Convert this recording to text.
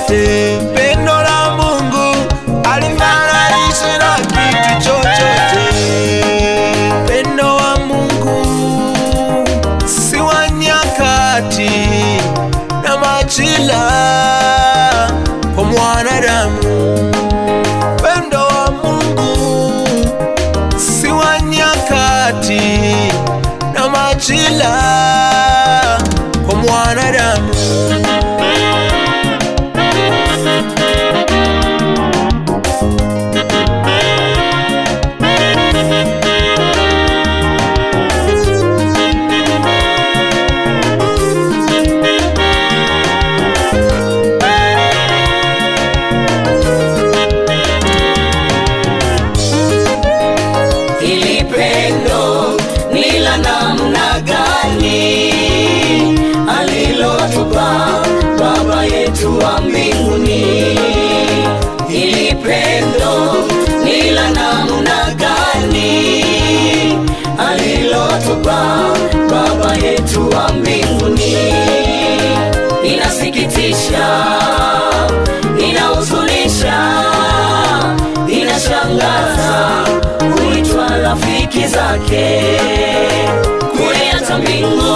chochote. Pendo la Mungu alifananishi na kitu chochote. Pendo wa Mungu si wa nyakati na majira kwa mwanadamu. Pendo wa Mungu si wa nyakati na majira kwa mwanadamu. Hili pendo ni la namna gani alilotupa Baba yetu wa mbinguni? Hili pendo ni la namna gani alilotupa Baba yetu wa mbinguni? Inasikitisha, inahuzunisha, inashangaza kuitwa rafiki zake kule hata mbinguni.